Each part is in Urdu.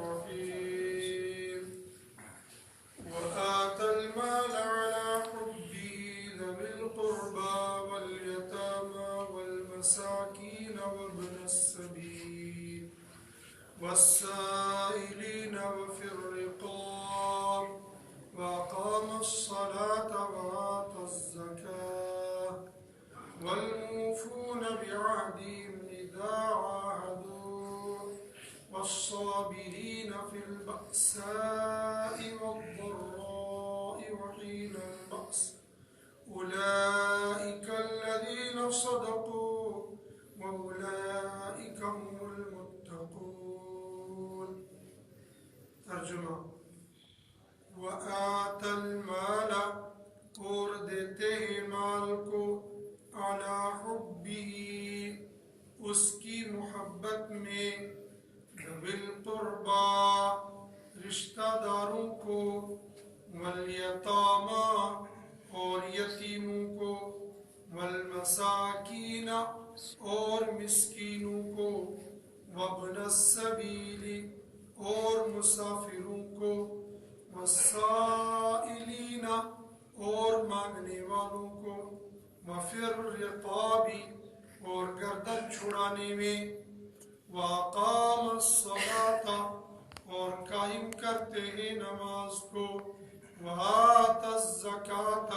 الرحيم وآتى المال على حبه ذوي القربى واليتامى والمساكين وابن السبيل والسائلين وفي الرقاب وأقام الصلاة وآتى الزكاة والموفون بعهدهم إذا عاهدوا والصابرين في البأساء والضراء وحين البأس أولئك الذين صدقوا وأولئك هم المتقون. ترجمہ وآت المال اور دیتے ہیں مال کو علی حبہ اس کی محبت میں ذوی القربى رشتہ داروں کو والیتامی اور یتیموں کو والمساکین اور مسکینوں کو وابن السبیل اور مسافروں کو والسائلین اور مانگنے والوں کو وفی الرقاب اور گردن چھڑانے میں وَأَقَامَ الصَّلَاةَ اور قائم کرتے ہیں نماز کو وَآتَ الزَّكَاةَ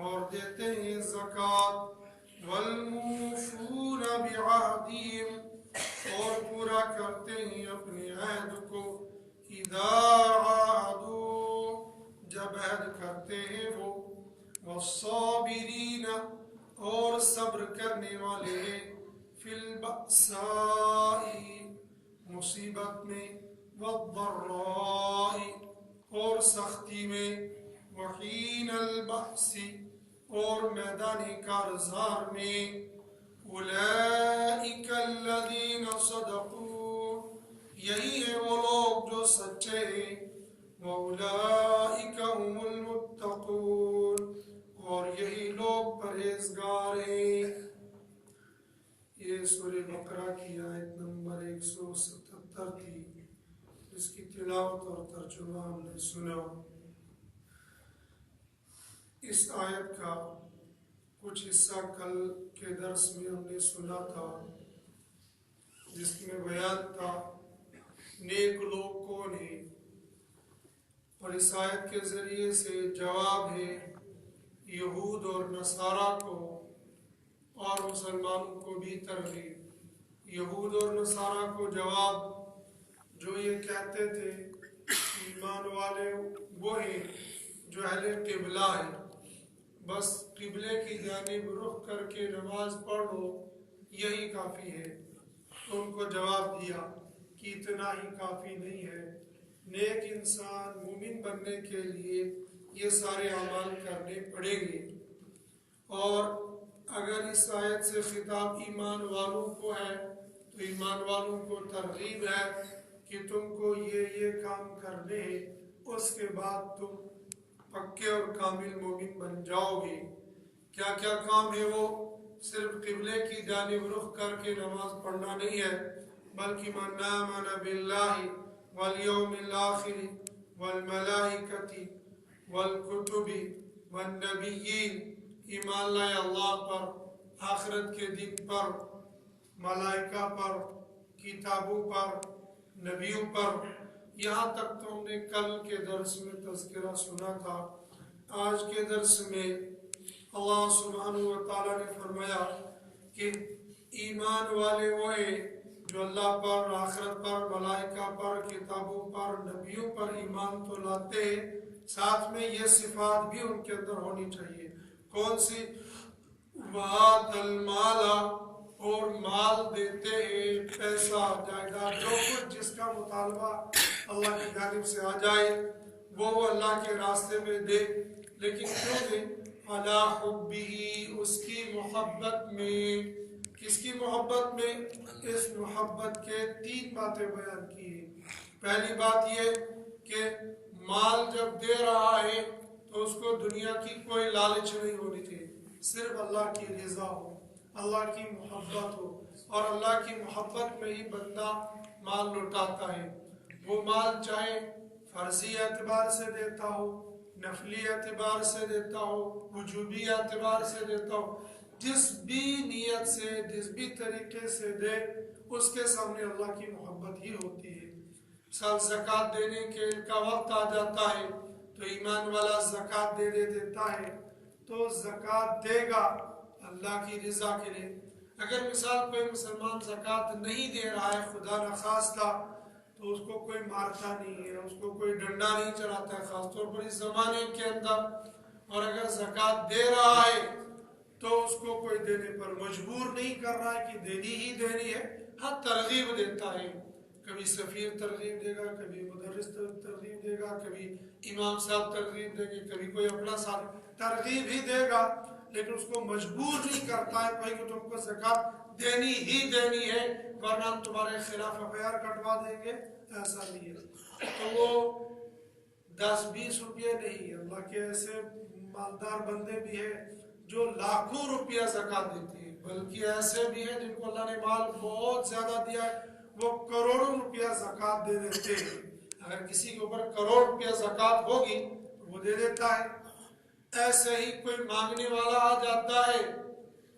اور دیتے ہیں زکوٰۃ وَالْمُوفُونَ بِعَهْدِهِمْ اور پورا کرتے ہیں اپنے عہد کو اِذَا عَاهَدُوا جب عہد کرتے ہیں وہ وَالصَّابِرِينَ اور صبر کرنے والے ہیں فی البأساء مصیبت میں والضراء اور سختی میں وحین البأس اور میدان کارزار میں اولئک الذین صدقوا یہی ہے وہ لوگ جو سچے ہیں واولئک هم المتقون اور یہی لوگ پرہیزگار ہیں۔ یہ سورہ بقرہ کی آیت نمبر 177 تھی، جس کی تلاوت اور ترجمہ ہم نے سنا۔ اس آیت کا کچھ حصہ کل کے درس میں ہم نے سنا تھا، جس میں بیان تھا نیک لوگ کون ہیں، اور اس آیت کے ذریعے سے جواب ہے یہود اور نصارہ کو اور مسلمانوں کو بھی ترغیب۔ یہود اور نصارہ کو جواب جو یہ کہتے تھے ایمان والے وہ ہیں جو اہل قبلہ ہیں، بس قبلے کی جانب رخ کر کے نماز پڑھ لو یہی کافی ہے، تو ان کو جواب دیا کہ اتنا ہی کافی نہیں ہے، نیک انسان مومن بننے کے لیے یہ سارے اعمال کرنے پڑیں گے۔ اور اگر اس آیت سے خطاب ایمان والوں کو ہے تو ایمان والوں کو ترغیب ہے کہ تم کو یہ کام کرنے ہیں، اس کے بعد تم پکے اور کامل مومن بن جاؤ گے۔ کیا کیا کام ہے وہ؟ صرف قبلے کی جانب رخ کر کے نماز پڑھنا نہیں ہے، بلکہ من آمن باللہ والیوم الآخر والملائکۃ والکتب والنبیین، ایمان لائے اللہ پر، آخرت کے دن پر، ملائکہ پر، کتابوں پر، نبیوں پر، یہاں تک تو ہم نے کل کے درس میں تذکرہ سنا تھا۔ آج کے درس میں اللہ سبحانہ و تعالیٰ نے فرمایا کہ ایمان والے وہ ہیں جو اللہ پر، آخرت پر، ملائکہ پر، کتابوں پر، نبیوں پر ایمان تو لاتے ہیں، ساتھ میں یہ صفات بھی ان کے اندر ہونی چاہیے۔ کون سی؟ وَآتَ الْمَالَ اور مال دیتے ہیں، پیسہ، جائیداد، جو کچھ جس کا مطالبہ اللہ کی جانب سے آ جائے وہ اللہ کے راستے میں دے، لیکن کیوں دے؟ علی حبہ اس کی محبت میں۔ کس کی محبت میں؟ اس محبت کے 3 باتیں بیان کی ہیں۔ پہلی بات یہ کہ مال جب دے رہا ہے تو اس کو دنیا کی کوئی لالچ نہیں ہونی چاہیے، صرف اللہ کی رضا ہو، اللہ کی محبت ہو، اور اللہ کی محبت میں ہی بندہ مال لوٹاتا ہے۔ وہ مال چاہے فرضی اعتبار سے دیتا ہو، نفلی اعتبار سے دیتا ہو، وجوبی اعتبار سے دیتا ہو، جس بھی نیت سے جس بھی طریقے سے دے، اس کے سامنے اللہ کی محبت ہی ہوتی ہے۔ مثال زکوٰۃ دینے کے کا وقت آ جاتا ہے تو ایمان والا زکوٰۃ دیتا ہے تو زکوٰۃ دے گا اللہ کی رضا کے لیے۔ اگر مثال کوئی مسلمان زکوٰۃ نہیں دے رہا ہے خدا نخواستہ، تو اس کو کوئی مارتا نہیں ہے، اس کو کوئی ڈنڈا نہیں چلاتا ہے، خاص طور پر اس زمانے کے اندر۔ اور اگر زکوٰۃ دے رہا ہے تو اس کو کوئی دینے پر مجبور نہیں کر رہا ہے کہ دینی ہی دینی ہے، ہاں ترغیب دیتا ہے۔ کبھی سفیر ترغیب دے گا، کبھی مدرس ترغیب دے گا، کبھی امام صاحب ترغیب دیں گے، کبھی کوئی اپنا ساتھ ترغیب ہی دے گا، لیکن اس کو مجبور نہیں کرتا ہے بھائی کہ تم کو زکوٰۃ دینی ہی دینی ہے ورنہ ہم تمہارے خلاف FIR کٹوا دیں گے، ایسا نہیں ہے۔ تو وہ 10-20 روپیے نہیں، اللہ کے ایسے مالدار بندے بھی ہیں جو لاکھوں روپیہ زکوٰۃ دیتے ہیں، بلکہ ایسے بھی ہیں جن کو اللہ نے مال بہت زیادہ دیا ہے، وہ کروڑوں روپیہ زکوٰۃ دے دیتے ہیں۔ اگر کسی کے اوپر کروڑ روپیہ زکوٰۃ ہوگی تو وہ دے دیتا ہے۔ ایسے ہی کوئی مانگنے والا آ جاتا ہے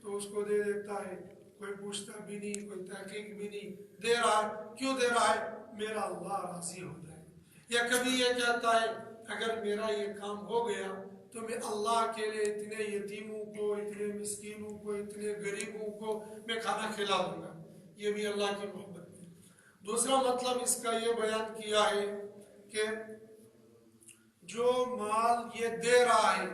تو اس کو دے دیتا ہے، کوئی پوچھتا بھی نہیں، کوئی تحقیق بھی نہیں، دے رہا ہے۔ کیوں دے رہا ہے؟ میرا اللہ راضی ہو جائے۔ یا کبھی یہ کہتا ہے اگر میرا یہ کام ہو گیا تو میں اللہ کے لیے اتنے یتیموں کو، اتنے مسکینوں کو، اتنے غریبوں کو میں کھانا کھلا دوں گا۔ یہ بھی اللہ کی محبت ہے۔ دوسرا مطلب اس کا یہ بیان کیا ہے کہ جو مال یہ دے رہا ہے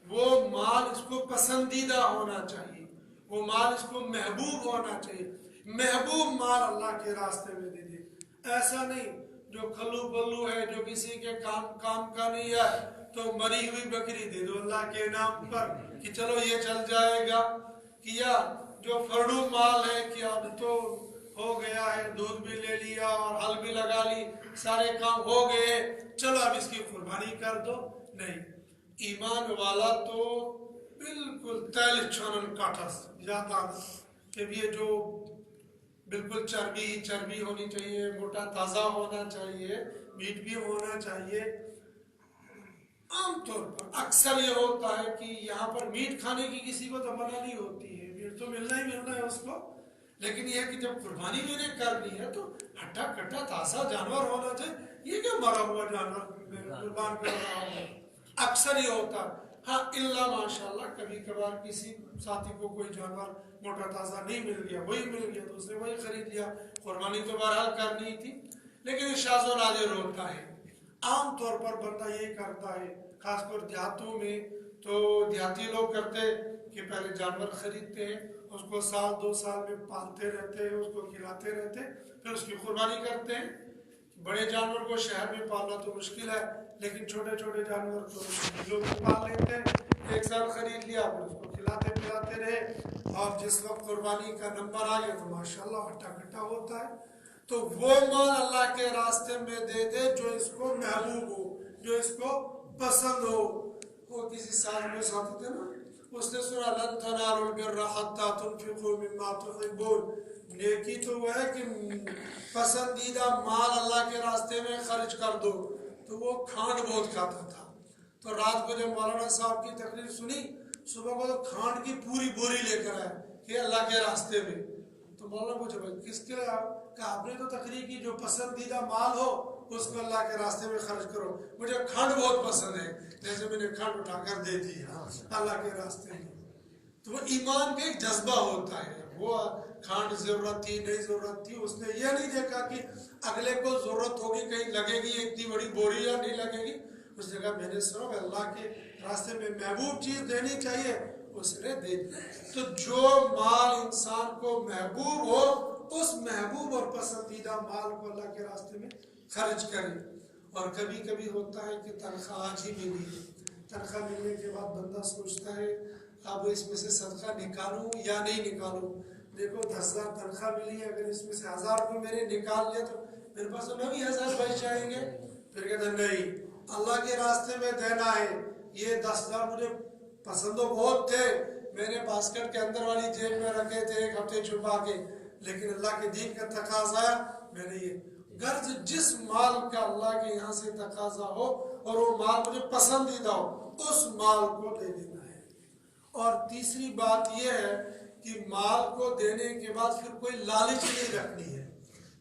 وہ مال اس کو پسندیدہ ہونا چاہیے، وہ مال اس کو محبوب ہونا چاہیے۔ محبوب مال اللہ کے راستے میں دے دے، ایسا نہیں جو کھلو بلو ہے، جو کسی کے کام کا نہیں ہے تو مری ہوئی بکری دے دو اللہ کے نام پر کہ چلو یہ چل جائے گا، کیا جو فرڈو مال ہے کہ اب تو ہو گیا ہے، دودھ بھی لے لیا اور ہل بھی لگا لی، سارے کام ہو گئے، چلو اب اس کی قربانی کر دو۔ نہیں، ایمان والا تو بالکل تیل چھانن کاٹھس جاتا کہ یہ جو بالکل چربی ہونی چاہیے، موٹا تازہ ہونا چاہیے، میٹ بھی ہونا چاہیے۔ عام طور پر اکثر یہ ہوتا ہے کہ یہاں پر میٹ کھانے کی کسی کو تمنا نہیں ہوتی ہے، میٹ تو ملنا ہی ملنا ہے اس کو، لیکن یہ ہے کہ جب قربانی میں نے کرنی ہے تو ہٹا کٹا تازہ جانور ہونا چاہیے۔ یہ کیا مرا ہوا جانور قربان کر رہا ہوں، اکثر یہ ہوتا ہے۔ ہاں اللہ ماشاءاللہ کبھی کبھار کسی ساتھی کو کوئی جانور موٹا تازہ نہیں مل گیا، وہی مل گیا تو اس نے وہی خرید لیا، قربانی تو بہرحال کرنی تھی، لیکن شاذ و نادر ہوتا ہے۔ عام طور پر بندہ یہ کرتا ہے، خاص کر دیہاتوں میں تو دیہاتی لوگ کرتے کہ پہلے جانور خریدتے ہیں، اس کو 1-2 سال میں پالتے رہتے ہیں، اس کو کھلاتے رہتے ہیں، پھر اس کی قربانی کرتے ہیں۔ بڑے جانور کو شہر میں پالنا تو مشکل ہے، لیکن چھوٹے چھوٹے جانور کو لوگ پال لیتے ہیں، 1 سال خرید لیا، پھر اس کو کھلاتے پلاتے رہے، اور جس وقت قربانی کا نمبر آ گیا تو ماشاءاللہ ہٹا کٹا ہوتا ہے۔ تو وہ مال اللہ کے راستے میں دے دے جو اس کو محبوب ہو، جو اس کو پسند ہو۔ وہ کسی سال میں ساتھ تھے نا، اس نے سنا لن تنالوا البر حتى تنفقوا مما تحبون، نیکی تو وہ ہے کہ پسندیدہ مال اللہ کے راستے میں خرچ کر دو۔ تو وہ کھانڈ بہت کھاتا تھا، تو رات کو جب مولانا صاحب کی تقریر سنی، صبح کو تو کھانڈ کی پوری بوری لے کر آئے کہ اللہ کے راستے میں۔ تو مولانا پوچھا بھائی کس کے؟ کہ آپ نے تو تقریر کی جو پسندیدہ مال ہو اس کو اللہ کے راستے میں خرچ کرو، مجھے کھانڈ بہت پسند ہے، جیسے میں نے کھانڈ اٹھا کر دے دیا اللہ کے راستے میں۔ تو وہ ایمان کا ایک جذبہ ہوتا ہے، وہ کھانڈ ضرورت تھی نہیں ضرورت تھی، اس نے یہ نہیں دیکھا کہ اگلے کو ضرورت ہوگی، کہیں لگے گی اتنی بڑی بوری یا نہیں لگے گی، اس نے کہا میں نے صرف اللہ کے راستے میں محبوب چیز دینی چاہیے، اس نے دے دی۔ تو جو مال انسان کو محبوب ہو اس محبوب اور پسندیدہ مال کو اللہ کے راستے میں خرچ کرے۔ اور کبھی کبھی ہوتا ہے کہ تنخواہ آج ہی ملی ہے، تنخواہ ملنے کے بعد بندہ سوچتا ہے اب اس میں سے صدقہ نکالوں یا نہیں نکالوں۔ دیکھو 10,000 تنخواہ ملی ہے، اگر اس میں سے 1,000 کو میں نے نکال لیا تو میرے پاس تو 9,000 بچ جائیں گے۔ پھر کہتے ہیں نہیں، اللہ کے راستے میں دینا ہے، یہ 10,000 مجھے پسند و بہت تھے، میں نے باسکٹ کے اندر والی جیب میں رکھے تھے 1 ہفتے چھپا کے، لیکن اللہ کے دین کا تقاضا آیا، میں نے یہ غرض جس مال کا اللہ کے یہاں سے تقاضا ہو اور وہ مال مجھے پسندیدہ ہو اس مال کو دے دینا ہے۔ اور تیسری بات یہ ہے کہ مال کو دینے کے بعد پھر کوئی لالچ نہیں رکھنی ہے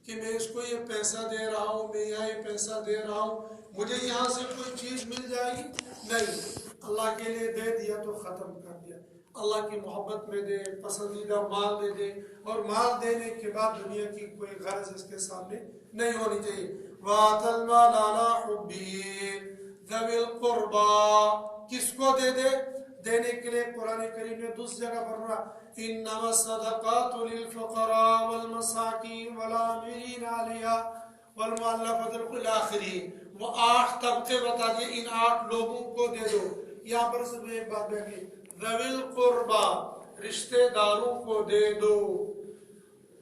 کہ میں اس کو یہ پیسہ دے رہا ہوں، میں یہ پیسہ دے رہا ہوں، مجھے یہاں سے کوئی چیز مل جائے گی، نہیں، اللہ کے لیے دے دیا تو ختم کر دیا، اللہ کی محبت میں دے، پسندیدہ مال دے دے، اور مال دینے کے بعد دنیا کی کوئی غرض اس کے سامنے نہیں ہونی چاہیے۔ وَآتَى الْمَالَ عَلَىٰ حُبِّهِ ذَوِي الْقُرْبَىٰ، کس کو دے دے؟ دینے کے لیے قرآن کریم نے دوسری جگہ فرمایا انما الصدقات للفقراء والمساکین والعاملین علیہا والمؤلفۃ الى آخرہ، وہ 8 طبقے بتا دیے، ان 8 لوگوں کو دے دو۔ یہاں پر سب ایک بات بیٹھی، ذوی القربا، رشتہ داروں کو دے دو۔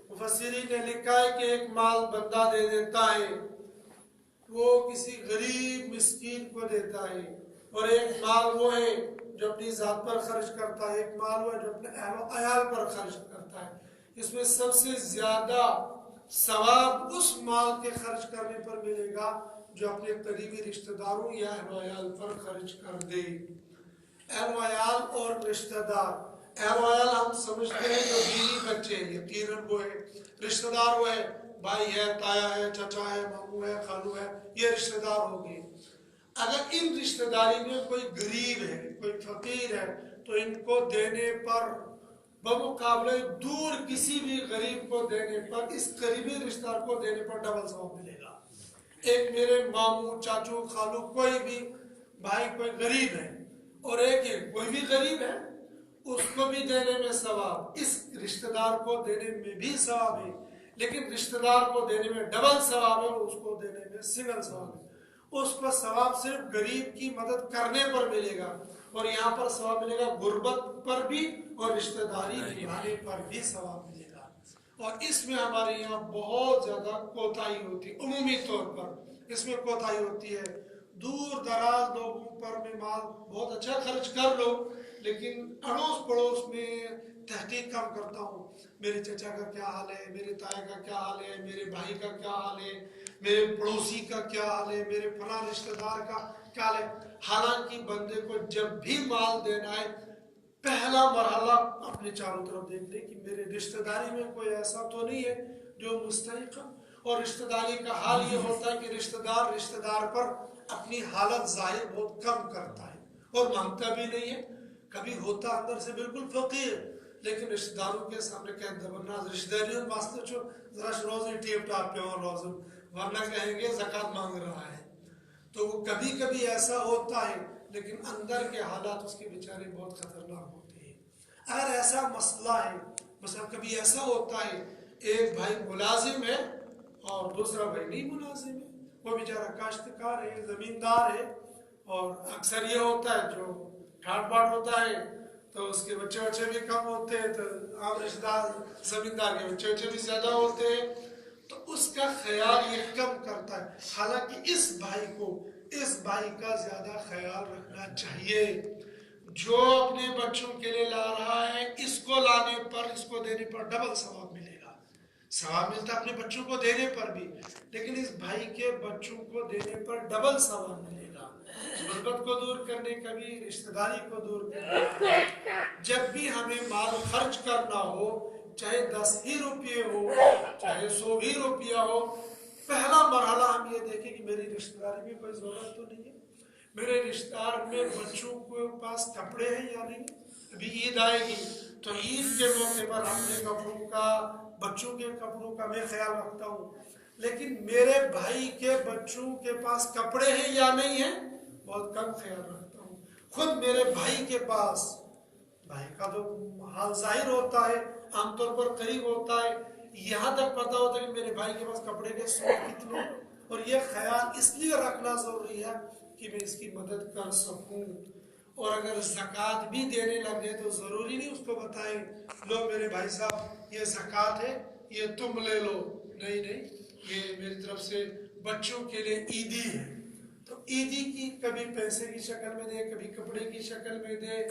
مفسرین نے لکھا ہے کہ ایک مال بندہ دے دیتا ہے وہ کسی غریب مسکین کو دیتا ہے، اور ایک مال وہ ہے جو اپنی ذات پر خرچ کرتا ہے، ایک مال وہ ہے جو اپنے اہل و عیال پر خرچ کرتا ہے۔ اس میں سب سے زیادہ ثواب اس مال کے خرچ کرنے پر ملے گا جو اپنے قریبی رشتہ داروں یا اہل و عیال پر خرچ کر دے۔ اہل و عیال اور رشتہ دار، اہل و عیال ہم سمجھتے ہیں جو بیوی بچے ہیں، یقیناً وہ ہے، رشتہ دار وہ ہے، بھائی ہے، تایا ہے، چچا ہے، ماموں ہے، خالو ہے، یہ رشتہ دار ہو گئے۔ اگر ان رشتہ داری میں کوئی غریب ہے، کوئی فقیر ہے، تو ان کو دینے پر بمقابلے دور کسی بھی غریب کو دینے پر، اس قریبی رشتہ دار کو دینے پر ڈبل ثواب ملے گا۔ ایک میرے ماموں، چاچو، خالو، کوئی بھی بھائی کوئی غریب ہے، اور ایک ہے کوئی بھی غریب ہے، اس کو بھی دینے میں ثواب، اس رشتہ دار کو دینے میں بھی ثواب ہے، لیکن رشتہ دار کو دینے میں ڈبل ثواب ہے اور اس کو دینے میں سنگل ثواب ہے۔ اس کو ثواب صرف غریب کی مدد کرنے پر ملے گا، اور یہاں پر ثواب ملے گا غربت پر بھی اور رشتہ داری نبھانے پر بھی ثواب ملے گا۔ اور اس میں ہمارے یہاں بہت زیادہ کوتاہی ہوتی ہے، عمومی طور پر اس میں کوتاہی ہوتی ہے۔ دور دراز لوگوں پر میں مال بہت اچھا خرچ کر لو، لیکن اڑوس پڑوس میں تحقیق کم کرتا ہوں، میرے چچا کا کیا حال ہے، میرے تایا کا کیا حال ہے، میرے بھائی کا کیا حال ہے، میرے پڑوسی کا کیا حال ہے، میرے فلاں رشتہ دار کا کیا حال ہے۔ حالانکہ بندے کو جب بھی مال دینا ہے، پہلا مرحلہ اپنے چاروں طرف دیکھ لے کہ میرے رشتہ داری میں کوئی ایسا تو نہیں ہے جو مستحق ہے۔ اور رشتہ داری کا حال یہ ہوتا ہے کہ رشتہ دار پر اپنی حالت ظاہر بہت کم کرتا ہے اور مانگتا بھی نہیں ہے، کبھی ہوتا اندر سے بالکل فقیر، لیکن رشتہ داروں کے سامنے کہتے ہیں ورنہ رشتہ داریوں واسطے چھو ذرا روزی ٹیپ ٹاپ پہ اور روزم، ورنہ کہیں گے زکوٰۃ مانگ رہا ہے۔ تو وہ کبھی کبھی ایسا ہوتا ہے، لیکن اندر کے حالات اس کے بیچارے بہت خطرناک ہوتے ہیں۔ اگر ایسا مسئلہ ہے، مثلا کبھی ایسا ہوتا ہے ایک بھائی ملازم ہے اور دوسرا بھائی نہیں ملازم ہے، وہ بیچارہ کاشتکار ہے، زمیندار ہے، اور اکثر یہ ہوتا ہے جو ٹھاٹ باٹ ہوتا ہے تو اس کے بچے بھی کم ہوتے ہیں، تو عام رشتہ دار زمیندار کے بچے بھی زیادہ ہوتے ہیں، تو اس کا خیال یہ کم کرتا ہے۔ حالانکہ اس بھائی کا زیادہ خیال رکھنا چاہیے، جو اپنے بچوں کے لیے لا رہا ہے، اس کو لانے پر، اس کو دینے پر ڈبل ثواب ملے گا۔ ثواب ملتا ہے اپنے بچوں کو دینے پر بھی، لیکن اس بھائی کے بچوں کو دینے پر ڈبل ثواب ملے گا۔ غربت کو دور کرنے کا بھی، رشتہ داری کو دور کرنے کا، جب بھی ہمیں مال خرچ کرنا ہو، چاہے 10 ہی روپیے ہو، چاہے 100 ہی روپیہ ہو، پہلا مرحلہ ہم یہ دیکھیں کہ میری رشتہ داری میں کوئی ضرورت تو نہیں ہے، میرے رشتہ دار میں بچوں کے پاس کپڑے ہیں یا نہیں۔ ابھی عید آئے گی تو عید کے موقع پر اپنے کپڑوں کا، بچوں کے کپڑوں کا میں خیال رکھتا ہوں، لیکن میرے بھائی کے بچوں کے پاس کپڑے ہیں یا نہیں ہیں بہت کم خیال رکھتا ہوں۔ خود میرے بھائی کے پاس، بھائی کا تو حال ظاہر ہوتا ہے، عام طور پر قریب ہوتا ہے، یہاں تک پتہ ہوتا ہے کہ میرے بھائی کے پاس کپڑے کے سوٹ کتنے، اور یہ خیال اس لیے رکھنا ضروری ہے کہ میں اس کی مدد کر سکوں۔ اور اگر زکوٰۃ بھی دینے لگے تو ضروری نہیں اس کو بتائیں لو میرے بھائی صاحب یہ زکوٰۃ ہے، یہ تم لے لو، نہیں، یہ میری طرف سے بچوں کے لیے عیدی ہے، تو عیدی کی کبھی پیسے کی شکل میں دے، کبھی کپڑے کی شکل میں دے،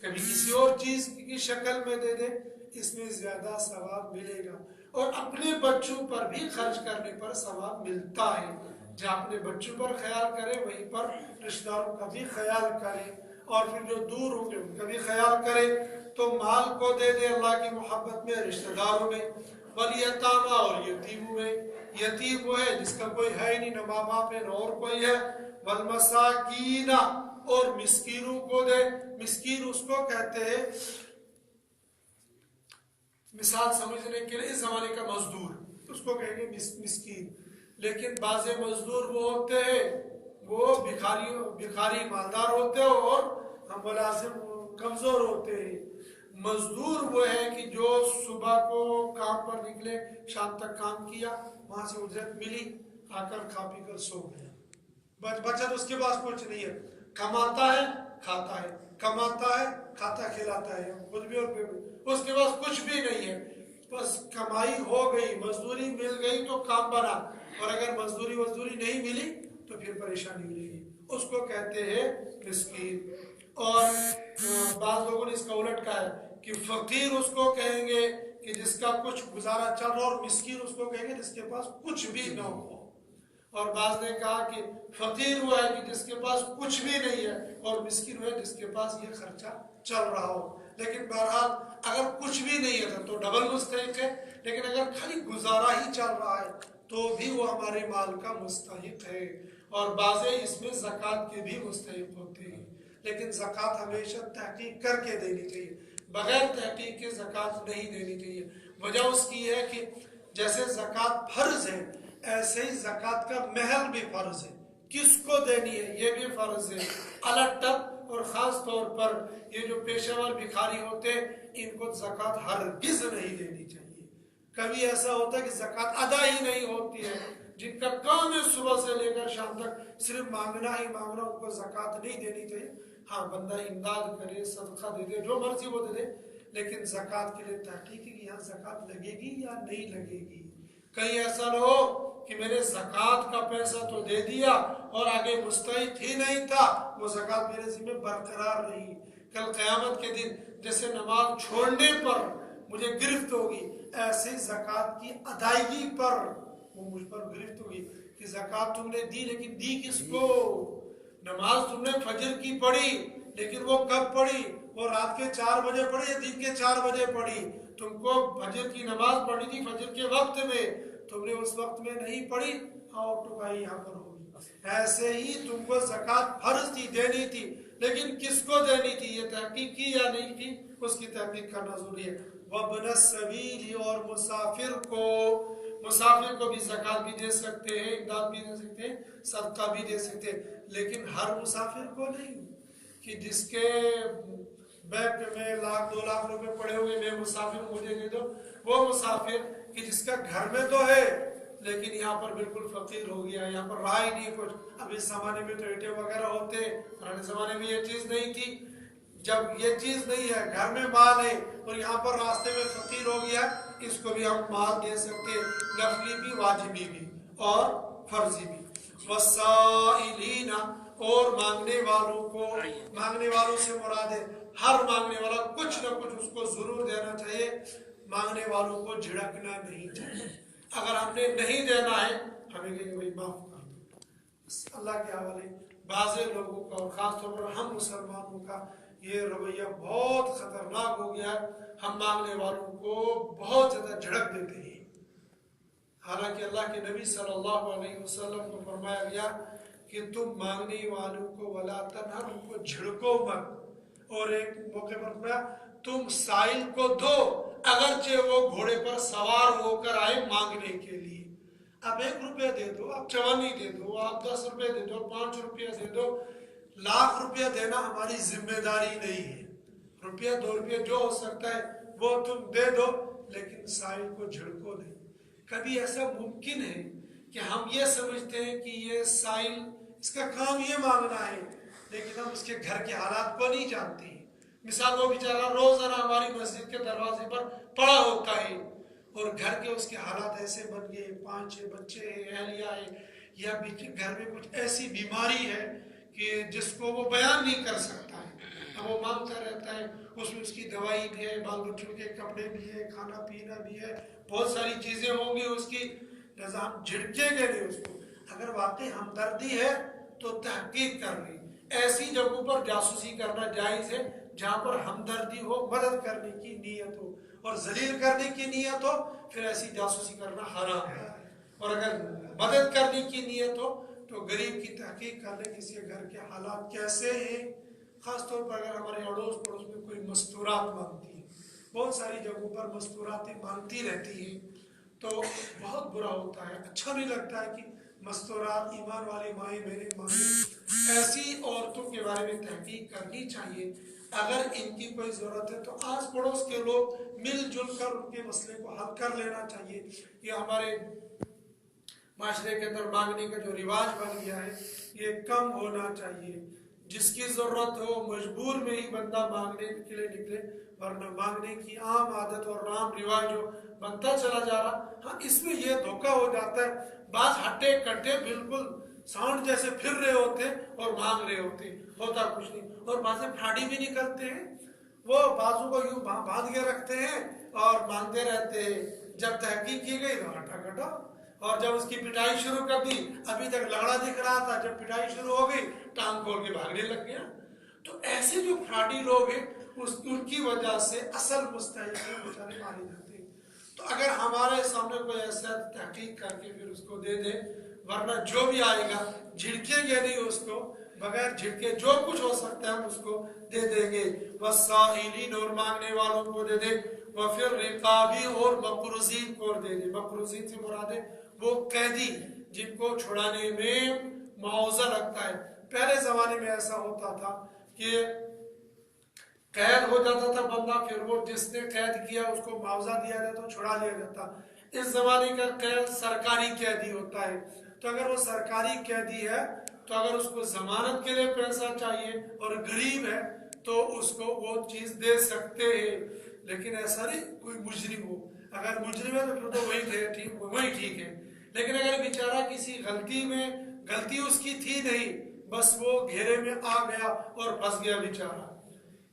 کبھی کسی اور چیز کی شکل میں دے، اس میں زیادہ ثواب ملے گا۔ اور اپنے بچوں پر بھی خرچ کرنے پر ثواب ملتا ہے. جہاں اپنے بچوں پر خیال کرے وہیں پر رشتہ داروں کا بھی خیال کرے، اور پھر جو دور ہوں گے ان کا بھی خیال کرے. تو مال کو دے دے اللہ کی محبت میں، رشتہ داروں میں. والیتاما، اور یتیموں میں. یتیم وہ ہے جس کا کوئی ہے نہیں، نہ ماں باپ ہے نہ اور کوئی ہے. والمساکین، اور مسکینوں کو دے. مسکین اس کو کہتے ہیں، مثال سمجھنے کے لیے اس زمانے کا مزدور، اس کو کہیں گے مسکین. لیکن بعض مزدور وہ ہوتے ہیں وہ بھکاری مالدار ہوتے ہیں اور ملازم کمزور ہوتے ہیں. مزدور وہ ہے کہ جو صبح کو کام پر نکلے، شام تک کام کیا، وہاں سے اجرت ملی، آ کر کھا پی کر سو گیا. بچت اس کے پاس کچھ نہیں ہے. کماتا ہے کھاتا ہے، کماتا ہے کھاتا کھلاتا ہے، خود بھی اور اس کے پاس کچھ بھی نہیں ہے. بس کمائی ہو گئی، مزدوری مل گئی تو کام بنا، اور اگر مزدوری نہیں ملی تو پھر پریشانی ملے گی. اس کو کہتے ہیں مسکین. اور بعض لوگوں نے اس کا الٹ کہا ہے کہ فقیر اس کو کہیں گے کہ جس کا کچھ گزارا چل رہا، اور مسکین اس کو کہیں گے جس کے پاس کچھ بھی نہ ہو. اور بعض نے کہا کہ فقیر وہ ہے کہ جس کے پاس کچھ بھی نہیں ہے، اور مسکین وہ ہے جس کے پاس یہ خرچہ چل رہا ہو. لیکن بہرحال اگر کچھ بھی نہیں ہے تو ڈبل مستحق ہے، لیکن اگر خالی گزارا ہی چل رہا ہے تو بھی وہ ہمارے مال کا مستحق ہے. اور بعض اس میں زکوٰۃ کے بھی مستحق ہوتے ہیں، لیکن زکوٰۃ ہمیشہ تحقیق کر کے دینی چاہیے، بغیر تحقیق کے زکوٰۃ نہیں دینی چاہیے. وجہ اس کی ہے کہ جیسے زکوٰۃ فرض ہے، ایسے ہی زکوٰۃ کا محل بھی فرض ہے. کس کو دینی ہے یہ بھی فرض ہے. الٹب اور خاص طور پر یہ جو پیشہ ور بھکاری ہوتے ہیں، ان کو زکوٰۃ ہرگز نہیں دینی چاہیے. کبھی ایسا ہوتا ہے کہ زکوٰۃ ادا ہی نہیں ہوتی ہے، جن کا کام ہے صبح سے لے کر شام تک صرف مانگنا ہی مانگنا، ان کو زکوٰۃ نہیں دینی چاہیے. ہاں بندہ امداد کرے، صدقہ دے دے، جو مرضی وہ دے دے، لیکن زکوٰۃ کے لیے تحقیق ہے کہ یہاں زکوٰۃ لگے گی یا نہیں لگے گی. کہیں ایسا نہ ہو کہ میں نے زکوٰۃ کا پیسہ تو دے دیا اور آگے مستحق ہی نہیں تھا، وہ زکوٰۃ میرے ذمہ برقرار رہی. کل قیامت کے دن جیسے نماز چھوڑنے پر مجھے گرفت ہوگی، ایسے زکوٰۃ کی ادائیگی پر وہ مجھ پر گرفت ہوگی کہ زکوٰۃ تم نے دی، لیکن دی کس کو؟ نماز تم نے فجر کی پڑھی، لیکن وہ کب پڑھی؟ وہ رات کے 4 بجے پڑھی یا دن کے 4 بجے پڑھی؟ تم کو فجر کی نماز پڑھی تھی فجر کے وقت میں، تم نے اس وقت میں نہیں پڑھی، آؤ ٹکائی یہاں پر ہوگی. ایسے ہی تم کو زکوٰۃ فرض تھی، دینی تھی، لیکن کس کو دینی تھی یہ تحقیق کی یا نہیں کی، اس کی تحقیق کرنا ضروری ہے. وابن السبیل، اور مسافر کو بھی زکوٰۃ بھی دے سکتے ہیں، امداد بھی دے سکتے ہیں، صدقہ بھی دے سکتے ہیں، لیکن ہر مسافر کو نہیں. کہ جس کے بینک میں 1,00,000 2,00,000 روپے پڑے ہوئے، میں مسافر مجھے دے دو، وہ مسافر کہ جس کا گھر میں تو ہے لیکن یہاں پر بالکل فقیر ہو گیا، یہاں پر رہا ہی نہیں کچھ. اب اس زمانے میں تو ایٹے وغیرہ ہوتے، پرانے زمانے میں یہ چیز نہیں تھی. جب یہ چیز نہیں ہے، گھر میں مال ہے اور یہاں پر راستے میں فقیر ہو گیا، اس کو بھی ہم مال دے سکتے، نفلی بھی، واجبی بھی اور فرضی بھی. والسائلین، اور مانگنے والوں کو، مانگنے والوں سے مراد ہے ہر مانگنے والا کچھ نہ کچھ اس کو ضرور دینا چاہیے. مانگنے والوں کو جھڑکنا نہیں چاہیے. اگر ہم نے نہیں دینا ہے ہمیں کہیں بھائی معاف کر دو. اللہ کے حوالے بعض لوگوں کا اور خاص طور پر ہم مسلمانوں کا یہ رویہ بہت خطرناک ہو گیا ہے. ہم مانگنے والوں کو بہت زیادہ جھڑک دیتے ہیں، حالانکہ اللہ کے نبی صلی اللہ علیہ وسلم کو فرمایا گیا کہ تم مانگنے والوں کو ولا تنہر، ان کو جھڑکو مت. اور ایک موقع پر فرمایا تم سائل کو دو اگرچہ وہ گھوڑے پر سوار ہو کر آئے مانگنے کے لیے. آپ 1 روپیہ دے دو، آپ چوانی دے دو، آپ 10 روپے دے دو، 5 روپیہ دے دو، 1,00,000 روپیہ دینا ہماری ذمہ داری نہیں ہے. روپیہ 2 روپیہ جو ہو سکتا ہے وہ تم دے دو، لیکن سائل کو جھڑکو نہیں. کبھی ایسا ممکن ہے کہ ہم یہ سمجھتے ہیں کہ یہ سائل اس کا کام یہ مانگنا ہے، لیکن ہم اس کے گھر کے حالات کو نہیں جانتے ہیں. مثال وہ بیچارہ روزانہ ہماری مسجد کے دروازے پر پڑا ہوتا ہے اور گھر کے اس کے حالات ایسے بن گئے، 5-6 بچے ہیں، اہلیہ ہے، یا گھر میں کچھ ایسی بیماری ہے کہ جس کو وہ بیان نہیں کر سکتا ہے. اب وہ مانگتا رہتا ہے، اس میں اس کی دوائی بھی ہے، بال بچوں کے کپڑے بھی ہے، کھانا پینا بھی ہے، بہت ساری چیزیں ہوں گی اس کی، لہذا ہم جھڑکیں گے نہیں اس کو۔ اگر واقعی ہمدردی ہے تو تحقیق کرنی، ایسی جگہوں پر جاسوسی کرنا جائز ہے جہاں پر ہمدردی ہو، مدد کرنے کی نیت ہو، اور ذلیل کرنے کی نیت ہو پھر ایسی جاسوسی کرنا حرام ہے۔ اور اگر مدد کرنے کی نیت ہو تو غریب کی تحقیق کر لیں کسی گھر کے حالات کیسے ہیں، خاص طور پر اگر ہمارے اڑوس پڑوس میں کوئی مستورات مانگتی ہے، بہت ساری جگہوں پر مستوراتیں مانگتی رہتی ہیں تو بہت برا ہوتا ہے، اچھا نہیں لگتا ہے کہ مستورات ایمان والی مائیں میرے مائیں۔ ایسی عورتوں کے بارے میں تحقیق کرنی چاہیے، اگر ان کی کوئی ضرورت ہے تو آس پڑوس کے لوگ مل جل کر ان کے مسئلے کو حل کر لینا چاہیے۔ یہ ہمارے معاشرے کے اندر مانگنے کا جو رواج بن گیا ہے یہ کم ہونا چاہیے۔ جس کی ضرورت ہو مجبور میں ہی بندہ مانگنے کے لیے نکلے، ورنہ مانگنے کی عام عادت اور عام رواج جو بنتا چلا جا رہا، ہاں اس میں یہ دھوکہ ہو جاتا ہے، بعض ہٹے کٹے بالکل ساؤنڈ جیسے پھر رہے ہوتے اور مانگ رہے ہوتے، ہوتا کچھ نہیں، اور بعض فراڈی بھی نہیں کرتے ہیں، وہ بازو کو یوں باندھ کے رکھتے ہیں اور مانگتے رہتے ہیں، جب تحقیق کی گئی تو ہٹا کٹا، اور جب اس کی پٹائی شروع کر دی، ابھی تک لگڑا دکھ رہا تھا، جب پٹائی شروع ہو گئی ٹانگ کھول کے بھاگنے لگ گیا۔ تو ایسے جو فراڈی لوگ ہیں ان کی وجہ سے اصل مستحق بیچارے مارے جاتے ہیں۔ تو اگر ہمارے سامنے کوئی ایسا تحقیق کر کے پھر اس کو دے دے، ورنہ جو بھی آئے گا جھڑکیں گے نہیں اس کو، بغیر جھڑکے جو کچھ ہو سکتا ہے ہم اس کو دے دیں گے۔ والسائلین، اور مانگنے والوں کو دے دے، وفی الرقابی، اور مقروضین کو دے دے۔ مقروضین سے مراد ہے وہ قیدی جن کو چھڑانے میں معاوضہ لگتا ہے۔ پہلے زمانے میں ایسا ہوتا تھا کہ قید ہو جاتا تھا بندہ، پھر وہ جس نے قید کیا اس کو معاوضہ دیا جاتا، چھڑا لیا جاتا۔ اس زمانے کا قید سرکاری قیدی ہوتا ہے، تو اگر وہ سرکاری قیدی ہے تو اگر اس کو ضمانت کے لیے پیسہ چاہیے اور غریب ہے تو اس کو وہ چیز دے سکتے ہیں، لیکن ایسا نہیں کوئی مجرم ہو، اگر مجرم ہے تو پھر تو وہی ٹھیک ہے، لیکن اگر بیچارہ کسی غلطی اس کی تھی نہیں، بس وہ گھیرے میں آ گیا اور پھنس گیا بیچارہ،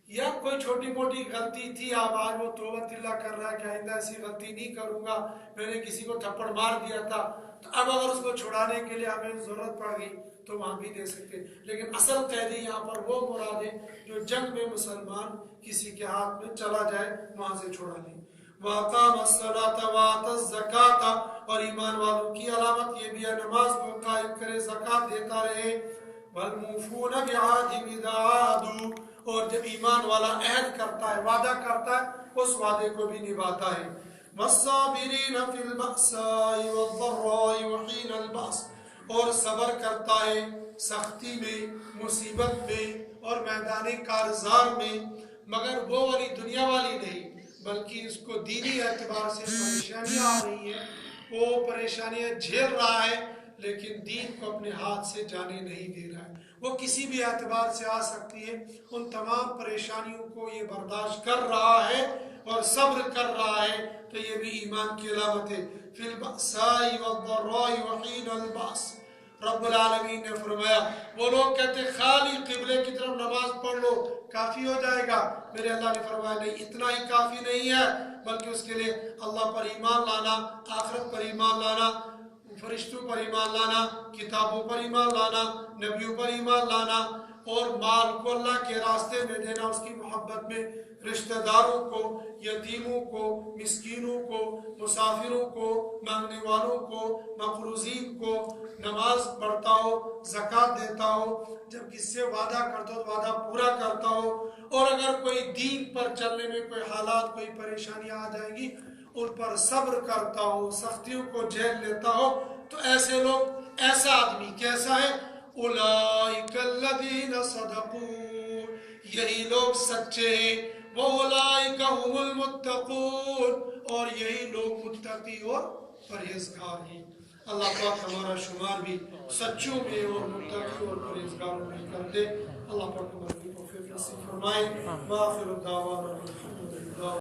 یا کوئی چھوٹی موٹی غلطی تھی، اب آج وہ توبہ اللہ کر رہا ہے کہ آئندہ ایسی غلطی نہیں کروں گا، میں نے کسی کو تھپڑ مار دیا تھا، تو اب اگر اس کو چھڑانے کے لیے ہمیں ضرورت پڑ گئی تو وہاں بھی دے سکتے، لیکن اصل قیدی یہاں پر وہ مراد ہے جو جنگ میں مسلمان کسی کے ہاتھ میں چلا جائے وہاں سے چھڑا لیں۔ وَأَقَامَ الصَّلَاةَ وَآتَى الزَّكَاةَ، اور ایمان والوں کی علامت یہ بھی ہے نماز کو قائم کرے، زکوٰۃ دیتا رہے۔ وَالْمُوفُونَ بِعَهْدِهِمْ إِذَا عَاهَدُوا، اور جب ایمان والا عہد کرتا ہے، وعدہ کرتا ہے، اس وعدے کو بھی نبھاتا ہے۔ وَالصَّابِرِينَ فِي الْبَأْسَاءِ وَالضَّرَّاءِ وَحِينَ الْبَأْسِ، اور صبر کرتا ہے سختی میں، مصیبت میں اور میدان کارزار میں، مگر وہ والی دنیا والی نہیں، بلکہ اس کو دینی اعتبار سے پریشانیاں آ رہی ہیں، وہ پریشانیاں جھیل رہا ہے لیکن دین کو اپنے ہاتھ سے جانے نہیں دے رہا ہے، وہ کسی بھی اعتبار سے آ سکتی ہے، ان تمام پریشانیوں کو یہ برداشت کر رہا ہے اور صبر کر رہا ہے، تو یہ بھی ایمان کی علامت ہے۔ فی البأساء والضراء وحین البأس، رب العالمین نے فرمایا، وہ لوگ کہتے خالی قبلے کی طرف نماز پڑھ لو کافی ہو جائے گا، میرے اللہ نے فرمایا نہیں، اتنا ہی کافی نہیں ہے، بلکہ اس کے لیے اللہ پر ایمان لانا، آخرت پر ایمان لانا، فرشتوں پر ایمان لانا، کتابوں پر ایمان لانا، نبیوں پر ایمان لانا، اور مال کو اللہ کے راستے میں دینا، اس کی محبت میں رشتہ داروں کو، یتیموں کو، مسکینوں کو، مسافروں کو، مانگنے والوں کو، مقروضین کو، نماز پڑھتا ہو، زکوٰۃ دیتا ہو، جب کسی سے وعدہ کرتا ہو تو وعدہ پورا کرتا ہو، اور اگر کوئی دین پر چلنے میں کوئی حالات، کوئی پریشانیاں آ جائیں گی ان پر صبر کرتا ہو، سختیوں کو جھیل لیتا ہو، تو ایسے لوگ، ایسا آدمی کیسا ہے؟ اولئک الذین صدقوا، یہی لوگ سچے ہیں، واولئک هم المتقون، اور یہی لوگ متقی اور پرہیزگار ہیں۔ اللہ پاک ہمارا شمار بھی سچوں میں اور متقی اور پرہیزگاروں میں کر دے۔ اللہ پاک ہماری توفیق نصیب فرمائے۔ وآخر دعوانا